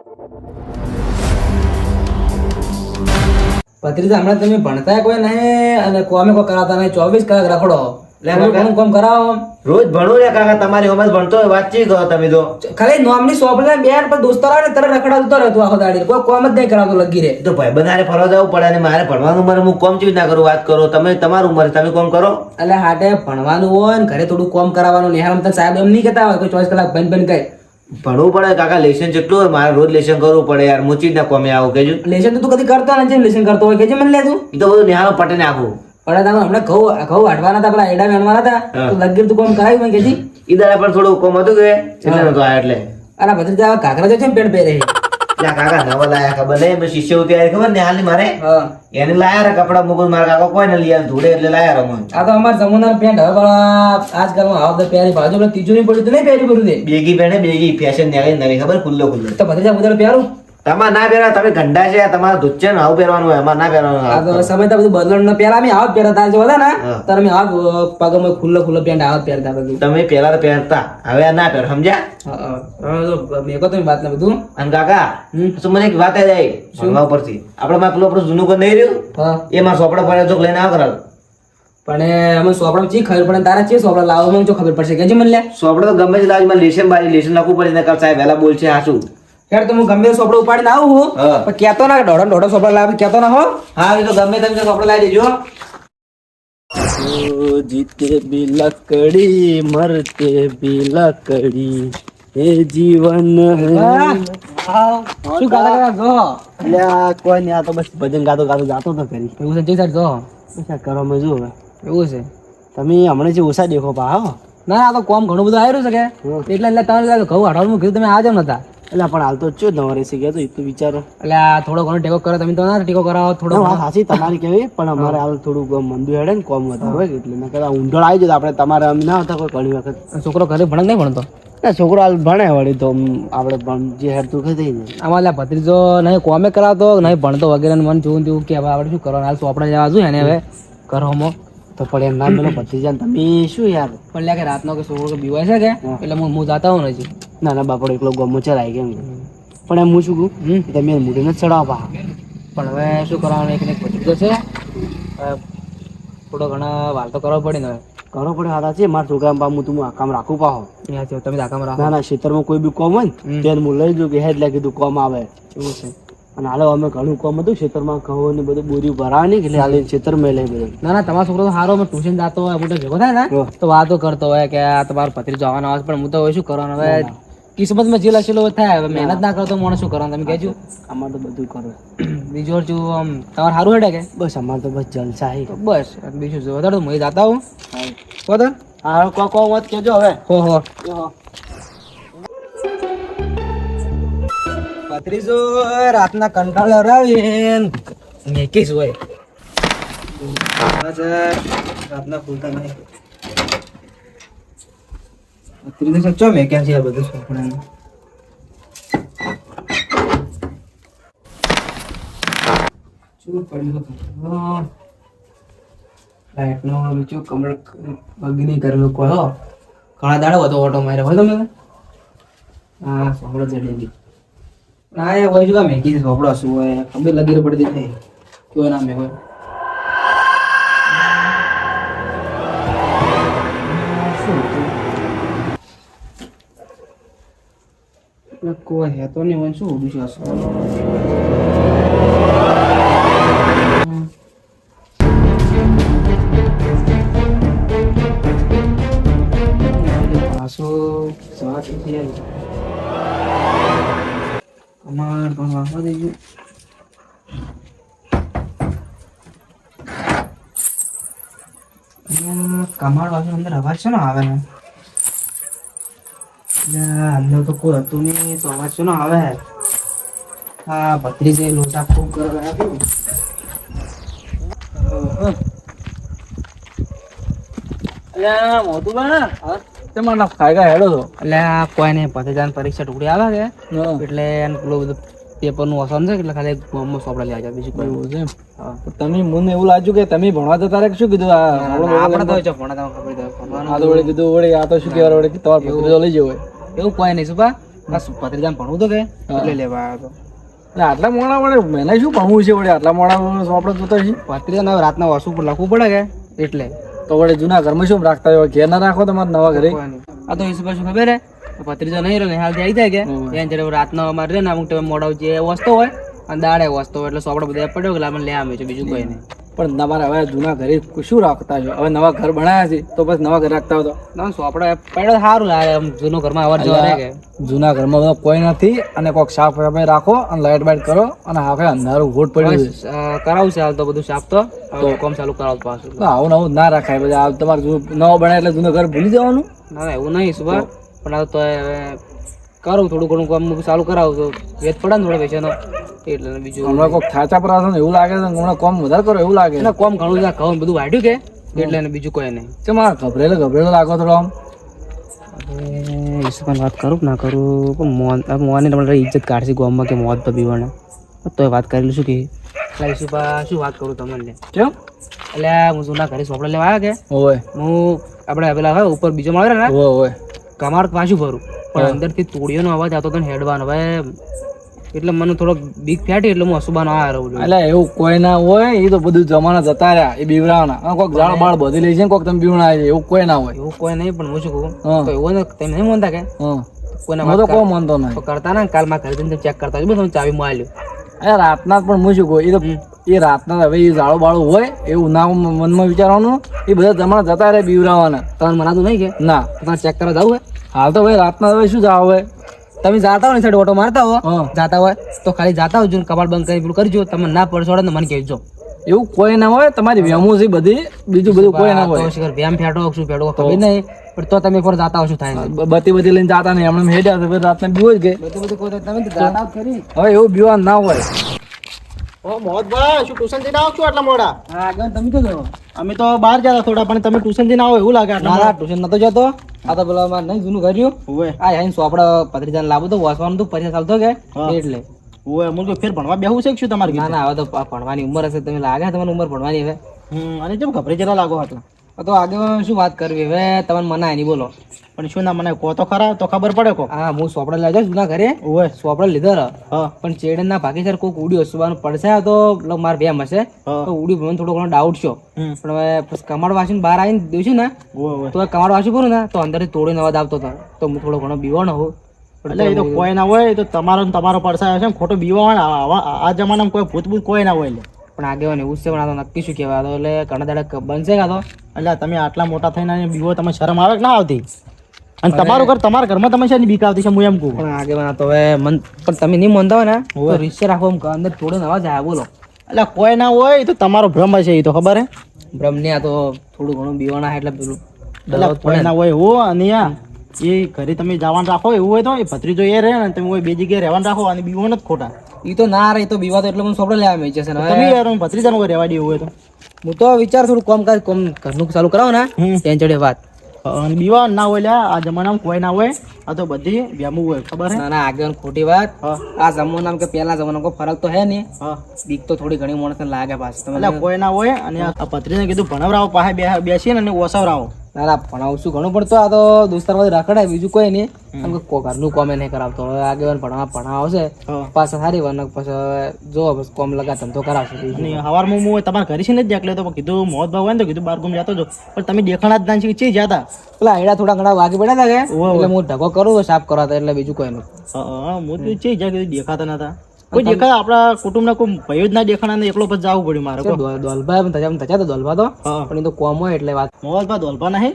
ભત્રીજા હમણાં તમે ભણતા કોઈ નહીં અને કોમે કોઈ કરાવતા નહીં, 24 કલાક રખડો. ઘણું કામ કરાવો. રોજ ભણું રે કાકા, તમારી ઉંમર ભણતો હોય વાતચીત કરો તમે તો. ખાલી નોમની સોપડે બેન પર દોસ્તાર આવે ને તરત રખડાતો રહેતો આખો દાડી, કોઈ કોમ જ નહીં કરાવતો લગી રે. તો ભાઈ બનારે ફરવા જવું પડે અને મારે ભણવાનું ઉંમર હું કોમ ચીજ ના કરું, વાત કરો તમે તમારું ઉંમર તમે કોમ કરો. એટલે હાટે ભણવાનું હોય ને ઘરે થોડું કોમ કરાવવાનું. નિહાળ તને સાહેબ એમ નહીં કહેતા હોય કે 24 કલાક બન કઈ ભણવું પડે કાકા, લેશન જેટલું હોય મારે રોજ લેશન કરવું પડે યાર. હું ચીજ ના કોમે આવું કેજો. લેશન તો તું કદી કરતો નથી, લેશન કરતો હોય કે મને લે તું. એ તો બધું નિહાળો પટે ને આખું. પણ તમે હમણાં ઘઉં વાટવાના હતા, પેલા એડા વેણવાના હતા, તો લગીર તું કોમ કરાવ્યું મેં કેજી. ઈ દાડા પર થોડું કોમ હતું કે એટલે નતો આયો એટલે. અરે ભત્રીજા કાકરા જો છે ને પેટ પહેરે. એટલે કાકા નવા લાયા ખબર નહીં, મેં શિષ્યવૃત્તિ આવી ખબર ને હાલની મારે હા એને લાયા રે કપડા મુકું મારા કાકા કોઈ ને લઈ ધૂળે એટલે લાયા રમણ. આ તો અમાર જમુના પેન્ટ હવે પણ આજકાલમાં આવા બધા પહેરી બાજુ પેલા ત્રીજું નહીં પડ્યું તો નહીં પહેરી પડ્યું તે. બેગી પહેરે બેગી ફેશન ને નવી ખબર ખુલ્લો તો ભત્રીજા બધા પહેરું. તમારે ના પહેરા, તમે ગંડા છે તમારા દુચ્ચે ને આવું પહેરવાનું હોય, અમારે ના આ તો પહેરવાનું. સમય તો બધું બદલણ ન પહેલા અમે આવા જ પહેરતા જો હતા ને હા. ત્યારે અમે આવા પગમાં ખુલ્લો પેન્ટ આવા જ પહેરતા બધું. તમે પેલા તો પહેરતા, હવે આ ના પહેર સમજ્યા. મેં કહો તમે વાત ને બધું. અને કાકા શું મને એક વાત યાદ આવી ભણવા ઉપરથી. આપણે માં પેલું આપણું જૂનું ઘર નહીં રહ્યું હા એ માં સોપડા પડે તો લઈને આવ કરાવ. પણ અમે સોપડા ચી ખબર પડે તારા ચી સોપડા લાવો મને જો ખબર પડશે કે મને લે. સોપડા તો ગમે તે લાજ માં લેશન બાજી લેશન નાખવું પડે ને સાહેબ વહેલા બોલ છે આ શું. યાર તો હું ગમે તે સોપડો ઉપાડીને આવું હું હા. પણ કહેતો ના દોઢો સોપડા લાવી કહેતો ના હો. હા એ તો ગમે તમે સોપડા લાવી દેજો. જીતે બી લકડી મરતે બી લકડી એ જીવન શું ગાતા જો કોઈ નહીં, આ તો બસ ભજન ગાતો ગાતો જાતો તો કરી. એવું છે જઈ જો શું કરો મેં જો એવું છે. તમે હમણાં જે ઓછા દેખો પા હો. ના આ તો કોમ ઘણું બધું આવ્યું છે કે એટલે તમે ઘઉં હાડવાનું કીધું તમે આ જેમ નતા. એટલે પણ હાલ તો ચો નવા રહેશે ગયા તો એ તો વિચારો. એટલે આ થોડો ઘણો ટેકો કરો તમે તો ના ટેકો કરાવો થોડો વાત સાચી તમારી કેવી, પણ અમારે હાલ થોડું મંદુ હેડે ને કોમ વધારે હોય એટલે ના કદાચ ઊંધળ આવી જાય આપણે તમારે એમ ના હતા કોઈ ઘણી વખત. છોકરો ઘરે ભણે નહીં ભણતો. ના છોકરો હાલ ભણે વળી તો આપણે જે હેડતું થઈ જાય. આમાં લે ભત્રીજો નહીં કોમે કરાવતો નહીં ભણતો વગેરે મન જોવું તેવું કે હવે આપણે શું કરવાનું હાલ ચોપડા જવા જોઈએ ને હવે ઘરોમાં તો પણ એમ ના પેલો ભત્રીજા તમે શું યાર. પણ લે કે રાતનો કે છોકરો કે બીવાય છે કે એટલે હું જાતા હોઉં નથી. ના ના બાપડો એકલો ગમો ચલાય કેમ. પણ એમ હું શું કહું તમે મૂડી નથી ચડાવવા. પણ હવે શું કરવાનું એક ભત્રીજો છે થોડો ઘણા વાલ તો કરવો પડે ને હવે. કરો પડે હાથા છે મારા છોકરા પા હું તું આ કામ રાખું પાહો. તમે દાખા રાખો. ના ના ખેતરમાં કોઈ બી કોમ હોય ને તેને હું લઈ જઉં કે હેડ લે કીધું કોમ આવે એવું છે. અને હાલે અમે ઘણું કોમ હતું ખેતરમાં ઘઉં ને બધું બોરી ભરાવાની એટલે હાલે ખેતરમાં લઈ બધું. ના ના તમારો છોકરો તો સારો ટ્યુશન જતો હોય મોટો ભેગો થાય ને તો વાતો કરતો હોય કે આ તમારો ભત્રીજો આવવાનો આવે પણ હું તો હવે શું કરવાનું હવે કિસ્મતમાં જે લખેલો થાય હવે મહેનત ના કરતો માણસ શું કરવાનું તમે કહેજો. અમારે તો બધું કરો બીજું શું આમ તમારે સારું હેડે કે બસ અમારે તો બસ જલસા હે. તો બસ બીજું જો વધારે હું જાતા હું બરાબર. હા કો મત કેજો હવે. હો ભત્રીજો રાતના કંટાળો રાવીને મેકીશ હોય રાતના ખુલતા નહીં. ભત્રીજો સચ્ચો મેક્યા છે આ બધું છોકરાને. શું પડ્યું લાઈટનો બીજું કમર બગની કરેલો કોઈ હો ઘણા દાડો હતો ઓટો માર્યો હોય તમે. હા સોપડો ચડેલી ના એ હોય શું મેકી સોપડો શું હોય ખબર લગી પડતી નહીં કયો ના મેં હોય. કોઈ હેતો નહીં હોય શું ઉડું છે. કમાડ પણ વાપવા દઈ ગયું. કમાડ વાળું અંદર અવાજ છે ને આવે ને અંદર તો કોઈ હતું નહીં તો અવાજ છે ને આવે. હા ભત્રીજે લોટા ખૂબ કરવા આપ્યું. મોટું બને તમારા ખાયગા હેડો છો એટલે આ કોઈ નહીં ભત્રીજાની પરીક્ષા ટુકડી આવે કે એટલે એને પેલું બધું પેપર નું વસન છે એટલે ખાલી સોપડા લઈ જાય બીજું કોઈ એવું છે. તમે મને એવું લાગ્યું કે તમે ભણવા જતા રહ્યા શું કીધું આપણે તો ભણા તમને ખબર આ તો વળી કીધું વળી આ તો શું કહેવાય વળી તમારે ભત્રીજો લઈ જવો એવું કોઈ નહીં સુપા આ ભત્રીજાને ભણવું તો કે એટલે લેવા આવ્યો હતો. એટલે આટલા મોડા વડે મને શું ભણવું છે વડે આટલા મોડા આપણે જોતા છીએ ભત્રીજાને હવે રાતના વાસુ પર લખવું પડે કે એટલે તો વડે જૂના ઘરમાં શું રાખતા હોય ઘેર ના રાખો તમારે નવા ઘરે આ તો હિસાબ શું ખબર હે ભત્રીજા નહીં રહે હાલ આવી જાય કે ત્યાં જયારે રાતના અમારે છે ને અમુક ટાઈમે મોડા જે વસ્તુ હોય અને દાડે વસ્તુ હોય એટલે સોપડો બધા પડ્યો કે આપણે લે આવે છે બીજું કોઈ નહીં. પણ તમારે હવે જૂના ઘરે શું રાખતા છો હવે નવા ઘર બનાવ્યા છે તો પછી નવા ઘર રાખતા હોય તો ના સોપડો પડ્યો સારું લાગે આમ જૂનો ઘરમાં અવર જવર રહે કે જૂના ઘરમાં બધો કોઈ નથી અને કોઈક સાફ સફાઈ રાખો અને લાઈટ બાઈટ કરો અને હાફે અંધારું ઘોટ પડ્યું છે કરાવું છે હાલ તો બધું સાફ તો કામ ચાલુ કરાવું પાછું. તો આવું નવું ના રાખાય બધા તમારે નવો બનાવે એટલે જૂનું ઘર ભૂલી જવાનું ના ના એવું નહીં સુભા પણ આ તો હવે કરું થોડું ઘણું કામ ચાલુ કરાવું તો વેત પડે ને થોડો પૈસાનો એટલે બીજું હમણાં કોઈક થાચા પર આવશે ને એવું લાગે છે હમણાં કોમ વધારે કરો એવું લાગે ના કોમ ઘણું છે ઘઉં બધું વાઢ્યું કે એટલે બીજું કોઈ નહીં. છે મારે ગભરેલો લાગો થોડો આમ ઈસુભાઈ વાત કરું કે ના કરું પણ મોની તમારે ઇજ્જત કાઢશે ગામમાં કે મોત તો પીવાને તો વાત કરેલું શું કે ઈસુભા શું વાત કરું તમને કેમ એટલે હું જૂના ઘરે સોપડા લેવા આવ્યા કે ઓય હું આપણે પેલા હવે ઉપર બીજો મળે ને ઓય કમાર પાછું ભરું પણ અંદરથી તોડીઓનો અવાજ આવતો હતો ને હેડવાનો હવે એટલે મને થોડો બીક ફાટી એટલે હું અસુબાનો આવ્યો રહું. એટલે એવું કોઈ ના હોય એ તો બધું જમાના જતા રહ્યા એ બીવરાવના કોઈક ઝાડ બાળ બધી લઈ છે કોઈક તમે બીવણા એવું કોઈ ના હોય એવું કોઈ નહીં પણ હું શું કહું તો એવું ને તમે નહીં માનતા કે કોઈને હું તો કોઈ માનતો નહીં તો કરતા ને કાલ માં ઘરે જઈને ચેક કરતા હોય તમે ચાવી માં આલ્યું અરે રાતના જ પણ હું શું કહું એ તો એ રાતના હવે એ ઝાડો બાળું હોય એવું ના મનમાં વિચારવાનું એ બધા જમાના જતા રહે બીવરાવાના તમને મનાતું નહીં કે ના તમારે ચેક કરવા જવું હોય હાલ તો ભાઈ રાતના હવે શું જાવ હોય તમે જાતા હોય ને સાઈડ ઓટો મારતા હો જાતા હોય તો ખાલી જાતા હોય જો કપાળ બંધ કરી પેલું કરજો તમે ના પડશો ને મને કહેજો એવું કોઈ ના હોય તમારી વેમો છે બધી બીજું બધું કોઈ ના હોય તો વ્યામ ફેટો શું ફેટો ખબર નહીં પણ તો તમે એકવાર જાતા હો શું થાય બધી લઈને જાતા નહીં એમને હેડ્યા તો રાતના બીવો જ ગઈ બધું કોઈ તમે જાતા ખરી હવે એવું બીવા ના હોય ઓ મોહતભાઈ શું ટ્યુશન જઈને આવો છો આટલા મોડા? હા આગળ તમે તો જાઓ અમે તો બહાર જતા થોડા પણ તમે ટ્યુશન જઈને આવો એવું લાગે આટલા ના ટ્યુશન નતો જતો આ તો પેલા મારે નહીં જૂનું કર્યું ઓય આ આઈને સોપડા ભત્રીજાને લાવું તો વાસવાનું તો પૈસા ચાલતો કે એટલે ઓય મું તો ફેર ભણવા બેહું છે કે શું તમારે ના ના હવે તો ભણવાની ઉંમર હશે તમે લાગે તમારી ઉંમર ભણવાની હવે અને કેમ ગભરાઈ જરા લાગો આટલા તો આગળ શું વાત કરવી હવે તમને મનાય નહીં બોલો પણ શું ના મને કહો તો ખરા તો ખબર પડે કો હા હું સોપડા લઈ જાઉં જૂના ઘરે ઓય સોપડા લીધા હા પણ ચેડે ના ભાગી સર કોઈક ઉડ્યો સુવાનું પડશે તો મારે બેમ હશે તો ઉડ્યું મને થોડો ઘણો ડાઉટ છો પણ હવે પછી કમાડ વાસીને બહાર આવીને દઉં ને ઓય તો કમાડ વાસી કરું ને તો અંદરથી તોડીને અવાજ આવતો હતો તો હું થોડો ઘણો બીવાનો હોઉં એટલે એ તો કોઈ ના હોય એ તો તમારો ને તમારો પડસાયો છે ખોટો બીવા હોય ને આ જમાનામાં કોઈ ભૂત ભૂત કોઈ ના હોય એટલે પણ આગળ એવું છે પણ આ તો નક્કી શું કહેવાય તો એટલે ઘણા દાડા બનશે કાં તો એટલે તમે આટલા મોટા થઈને બીવો તમે શરમ આવે કે ના આવતી અને તમારું ઘર તમારા ઘરમાં તમે છે ને બીક આવતી છે હું એમ કહું પણ આગળ તો હવે મન પણ તમે નહીં માનતા હોય ને તો રીસે રાખો અંદર તોડીને અવાજ આવે બોલો એટલે કોઈ ના હોય એ તો તમારો ભ્રમ છે એ તો ખબર હે બ્રહ્મને આ તો થોડું ઘણું બીવાના એટલે પેલું એટલે કોઈ ના હોય હો અને એ ઘરે તમે જવાનું રાખો એવું હોય તો એ ભત્રીજો એ રહે ને તમે હોય બે જગ્યાએ રહેવાનું રાખો અને બીવો નથી ખોટા એ તો ના રહે તો બીવા તો એટલે મને સોપડે લેવા મેં છે ને તમે યાર ભત્રીજાનું કોઈ રહેવા દે એવું હોય તો હું તો વિચાર થોડું કામકાજ કોમ ઘરનું ચાલુ કરાવો ને ત્યાં ચડે વાત અને બીવા ના હોય લ્યા આ જમાનામાં કોઈ ના હોય આ તો બધી વ્યામું હોય ખબર હે ના ના આગળ ખોટી વાત આ જમાનામાં કે પેલા જમાનામાં કોઈ ફરક તો હે નહીં બીક તો થોડી ઘણી માણસને લાગે પાછી તમે એટલે કોઈ ના હોય અને આ ભત્રીને કીધું ભણાવરાવો પાસે બેસીને અને ઓસાવરાવો ના ના ભણાવશું ઘણું પડતું આ તો દોસ્તારમાંથી રખડાય બીજું કોઈ નહીં કેમ કે ઘરનું કોમે નહીં કરાવતો હવે આગળ ભણાવશે પાછા સારી વાર પછી જો બસ કોમ લગા ધંધો કરાવશે અને સવારમાં હું તમારા ઘરે છે ને જ એકલે તો કીધું મોહત ભાવ હોય ને તો કીધું બાર ગુમ જતો જો પણ તમે દેખાણા જ ના ચી જતા પેલા આયડા થોડા ઘણા વાગી પડ્યા હતા કે એટલે હું ઢગો કરું સાફ કરવા હતા એટલે બીજું કોઈ નહીં હું તો ચી જા કીધું દેખાતા નતા કોઈ દેખા આપણા કુટુંબના કોઈ ભાઈઓ જ ના દેખાણા ને એકલો પછી જવું પડ્યું મારે દોલભા થયા તો દોલભા તો પણ એ તો કોમ હોય એટલે વાત મોહતભા દોલભા નહીં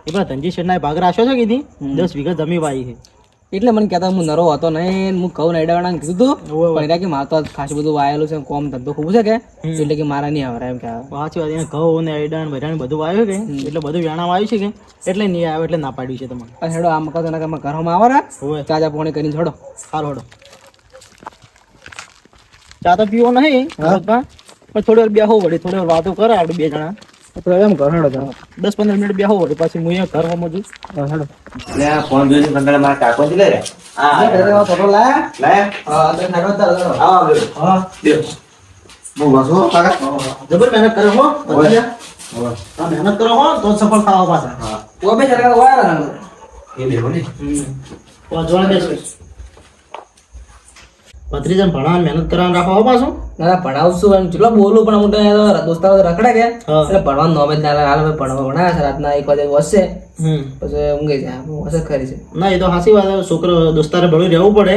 એ પેલા ધનજી શેઠના ભાગ રાખ્યો છે કીધી 10 વીઘા જમી વાઈ છે એટલે મને કહેતા હું નરો હતો નહીં હું કહું આયડાવાળાને કીધું હતું પણ કે મારે તો ખાસું બધું વાયેલું છે કોમ ધંધો ખૂબ છે કે એટલે કે મારા નહીં આવે એમ કે સાચી વાત એને ઘઉં ને આયડા ને બધાને બધું વાવ્યું કે એટલે બધું વેણા વાવ્યું છે કે એટલે નહીં આવે એટલે ના પાડ્યું છે તમારે હેડો આમ કહો એના કામ ઘરમાં આવે ને ચાજા પોણી કરીને છોડો સારું હેડો ચા તો પીવો નહીં પણ થોડી વાર બેહો વળી થોડી વાર વાતો કરે આપણે બે જણા એમ કરો હેડો 10-15 મિનિટ બેહો વળી પછી હું અહીંયા ઘર હોમો છું હેડો લે ફોન જોઈને કંટાળે મારા કાકો થી લે રે ફોટો લાયા લાયા હા તો હેડો તાર હા લે હા દે બહુ વાસો કાકા જબર મહેનત કરે હો હા મહેનત કરો હો તો સફળ થાવ પાછા હા તો બે જરા વાયર એ લેવો ને તો જોડે બેસો ભત્રીજાને ભણાવવાની મહેનત કરવાનું રાખો હો પાછું. ના ના ભણાવશું અને જેટલો બોલું પણ મોટા યાર દોસ્તારો તો રખડે કે હા. એટલે ભણવાનું નોમ જ ના લાગે. હાલ હવે ભણાવ્યા છે રાતના 1 વાગે વસશે હમ પછી ઊંઘી જાય વસે ખરી છે. ના એ તો સાચી વાત છે. છોકરો દોસ્તારે ભણવું રહેવું પડે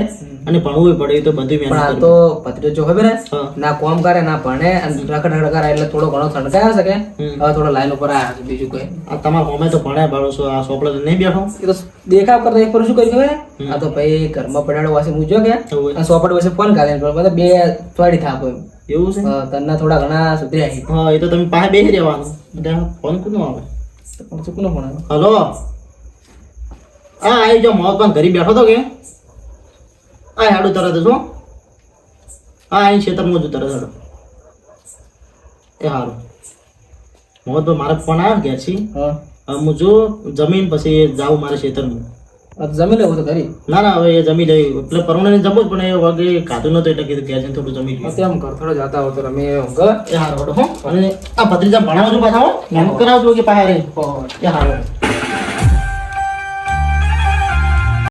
અને ભણવું પડે એ તો બધી પણ મહેનત આ કરવી. તો ભત્રીજો જો ખબર હે હા. ના કોમ કરે ના ભણે અને રખડ કરે એટલે થોડો ઘણો છણકાયા છે કે હમ. હવે થોડો લાઈન ઉપર આવ્યા છે બીજું કોઈ. આ તમારા હોમે તો ભણ્યા ભાડો છો આ સોપડો તો નહીં બેઠો. એ તો દેખાવ કરતા એક પર શું કર્યું ખબર હે? આ તો ભાઈ ઘરમાં પડ્યાડો વાસી મૂક્યો કે એવું અને સોપડ પાસે ફોન કાઢીને બધા બે થોડી થાપ હોય. એવું છે. તને થોડા ઘણા સુધરી આવી હા એ તો તમે પાસે બેસી રહેવાનું. એટલે ફોન કોનો આવે? પણ ચૂકનો ફોન આવ્યો. હલો હા આવી જાઓ. મોત પણ ઘરે બેઠો તો કે આ હાડું તરત શું હા અહીં ખેતરમાં જ તરત હાડું એ સારું. મોત તો મારે ફોન આવ્યો ઘેરથી. હા હવે હું જો જમીન પછી જાઉં મારે ખેતરમાં. આ તો જમી લેવું તો કરી ના ના હવે એ જમી લઈ એટલે પરમાણે જમવું જ પણ એ વગે ખાધું નતું એટલે કીધું ઘેર જઈને થોડું જમી લઈએ. તેમ કર થોડો જતા હોય તો રમે ઊંઘ. એ હારું હો. અને આ ભત્રીજા ભણાવજો પાછા હો. મહેનત કરાવજો કે પાછા રે એ હારું.